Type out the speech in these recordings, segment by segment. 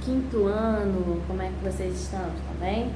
quinto ano, como é que vocês estão? Tá bem?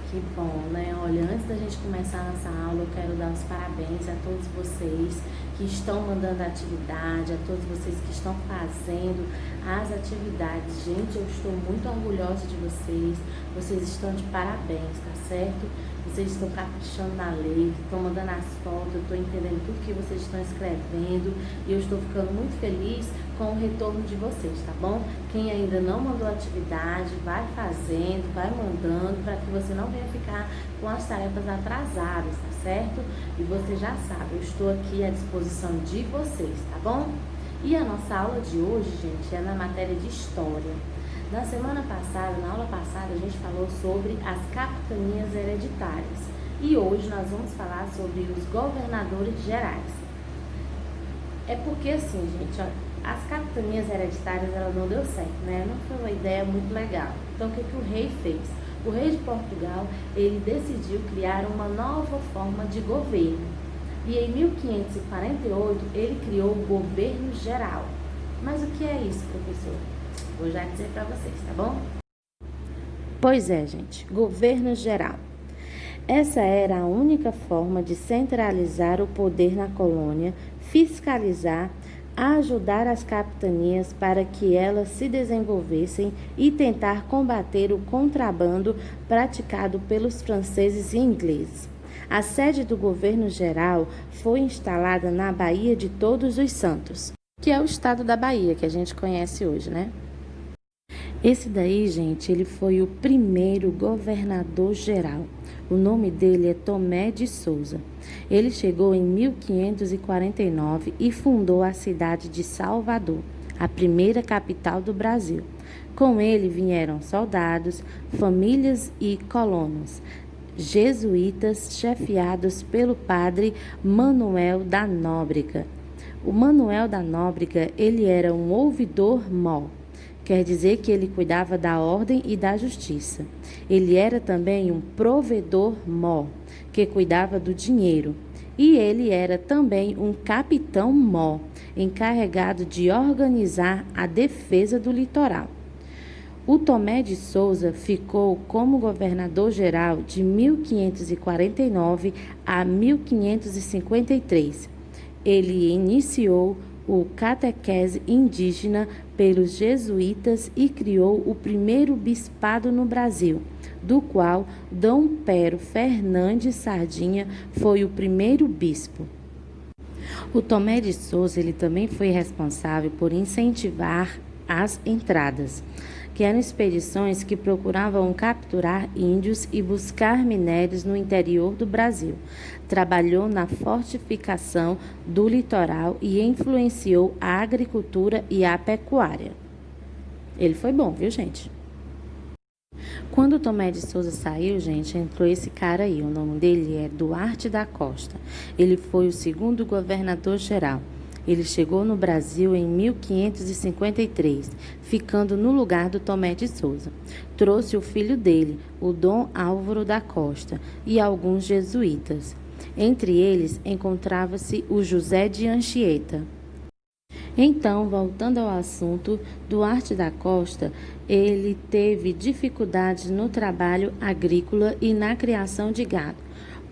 Que bom, né? Olha, antes da gente começar a nossa aula, eu quero dar os parabéns a todos vocês que estão mandando atividade, a todos vocês que estão fazendo as atividades. Gente, eu estou muito orgulhosa de vocês. Vocês estão de parabéns, tá certo? Vocês estão caprichando na letra, estão mandando as fotos, eu estou entendendo tudo que vocês estão escrevendo e eu estou ficando muito feliz com o retorno de vocês, tá bom? Quem ainda não mandou atividade, vai fazendo, vai mandando, para que você não venha ficar com as tarefas atrasadas, tá certo? E você já sabe, eu estou aqui à disposição de vocês, tá bom? E a nossa aula de hoje, gente, é na matéria de História. Na semana passada, na aula passada, a gente falou sobre as capitanias hereditárias. E hoje nós vamos falar sobre os governadores gerais. É porque assim, gente, ó, as capitanias hereditárias, ela não deu certo, né? Não foi uma ideia muito legal. Então, o que o rei fez? O rei de Portugal, ele decidiu criar uma nova forma de governo. E em 1548, ele criou o governo geral. Mas o que é isso, professor? Vou já dizer para vocês, tá bom? Pois é, gente, governo geral. Essa era a única forma de centralizar o poder na colônia, fiscalizar, ajudar as capitanias para que elas se desenvolvessem e tentar combater o contrabando praticado pelos franceses e ingleses. A sede do governo geral foi instalada na Baía de Todos os Santos, que é o estado da Bahia, que a gente conhece hoje, né? Esse daí, gente, ele foi o primeiro governador geral. O nome dele é Tomé de Souza. Ele chegou em 1549 e fundou a cidade de Salvador, a primeira capital do Brasil. Com ele vieram soldados, famílias e colonos, jesuítas chefiados pelo padre Manuel da Nóbrega. O Manuel da Nóbrega, ele era um ouvidor-mó. Quer dizer que ele cuidava da ordem e da justiça. Ele era também um provedor-mó, que cuidava do dinheiro. E ele era também um capitão-mó, encarregado de organizar a defesa do litoral. O Tomé de Souza ficou como governador-geral de 1549 a 1553. Ele iniciou o catequese indígena pelos jesuítas e criou o primeiro bispado no Brasil, do qual Dom Pero Fernandes Sardinha foi o primeiro bispo. O Tomé de Souza, ele também foi responsável por incentivar as entradas, que eram expedições que procuravam capturar índios e buscar minérios no interior do Brasil. Trabalhou na fortificação do litoral e influenciou a agricultura e a pecuária. Ele foi bom, viu, gente? Quando Tomé de Souza saiu, gente, entrou esse cara aí. O nome dele é Duarte da Costa. Ele foi o segundo governador-geral. Ele chegou no Brasil em 1553, ficando no lugar do Tomé de Souza. Trouxe o filho dele, o Dom Álvaro da Costa, e alguns jesuítas. Entre eles encontrava-se o José de Anchieta. Então, voltando ao assunto, Duarte da Costa, ele teve dificuldades no trabalho agrícola e na criação de gado,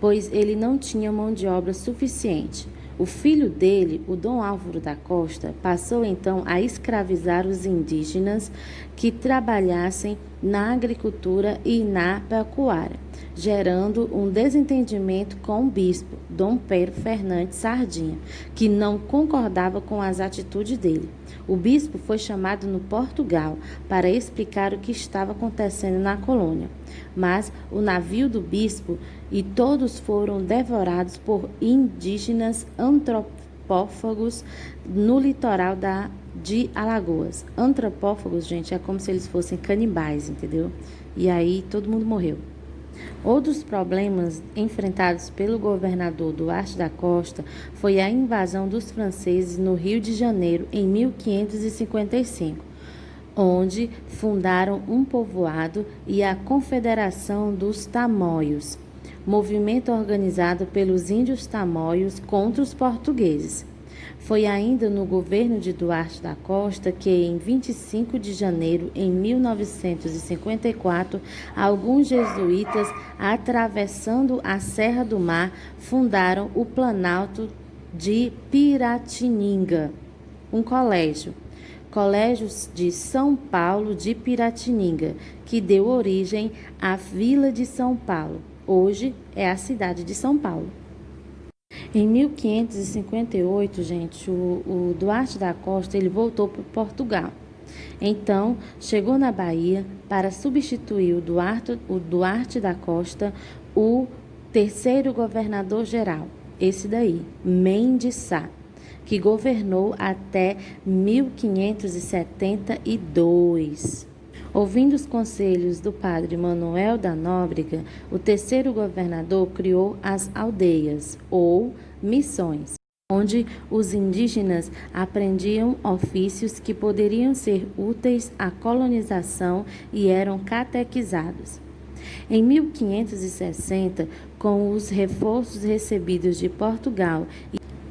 pois ele não tinha mão de obra suficiente. O filho dele, o Dom Álvaro da Costa, passou então a escravizar os indígenas que trabalhassem na agricultura e na pecuária, gerando um desentendimento com o bispo, Dom Pero Fernandes Sardinha, que não concordava com as atitudes dele. O bispo foi chamado no Portugal para explicar o que estava acontecendo na colônia, mas o navio do bispo e todos foram devorados por indígenas antropófagos no litoral de Alagoas. Antropófagos, gente, é como se eles fossem canibais, entendeu? E aí todo mundo morreu. Outros problemas enfrentados pelo governador Duarte da Costa foi a invasão dos franceses no Rio de Janeiro em 1555, onde fundaram um povoado e a Confederação dos Tamoios, movimento organizado pelos índios tamoios contra os portugueses. Foi ainda no governo de Duarte da Costa que, em 25 de janeiro de 1954, alguns jesuítas, atravessando a Serra do Mar, fundaram o Planalto de Piratininga, um colégio de São Paulo de Piratininga, que deu origem à Vila de São Paulo. Hoje é a cidade de São Paulo. Em 1558, gente, o Duarte da Costa ele voltou para Portugal. Então, chegou na Bahia para substituir o Duarte da Costa, o terceiro governador-geral, esse daí, Mendes Sá, que governou até 1572. Ouvindo os conselhos do padre Manuel da Nóbrega, o terceiro governador criou as aldeias, ou missões, onde os indígenas aprendiam ofícios que poderiam ser úteis à colonização e eram catequizados. Em 1560, com os reforços recebidos de Portugal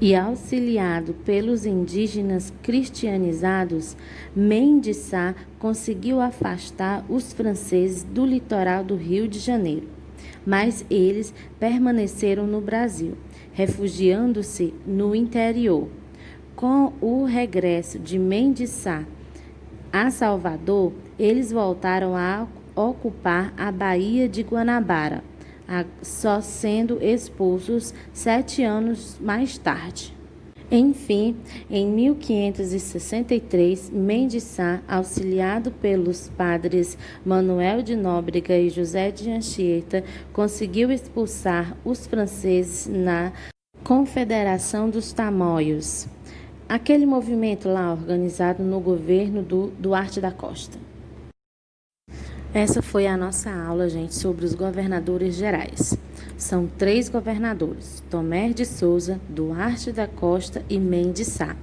e auxiliado pelos indígenas cristianizados, Mendes Sá conseguiu afastar os franceses do litoral do Rio de Janeiro. Mas eles permaneceram no Brasil, refugiando-se no interior. Com o regresso de Mendes Sá a Salvador, eles voltaram a ocupar a Baía de Guanabara, só sendo expulsos 7 anos mais tarde. Enfim, em 1563, Mendes Sá, auxiliado pelos padres Manuel de Nóbrega e José de Anchieta, conseguiu expulsar os franceses na Confederação dos Tamoios, aquele movimento lá organizado no governo do Duarte da Costa. Essa foi a nossa aula, gente, sobre os governadores gerais. São 3 governadores: Tomé de Souza, Duarte da Costa e Mendes Sá.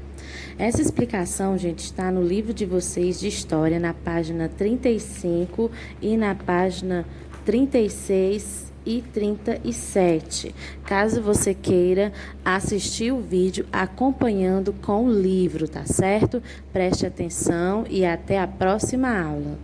Essa explicação, gente, está no livro de vocês de História, na página 35 e na página 36 e 37. Caso você queira assistir o vídeo acompanhando com o livro, tá certo? Preste atenção e até a próxima aula.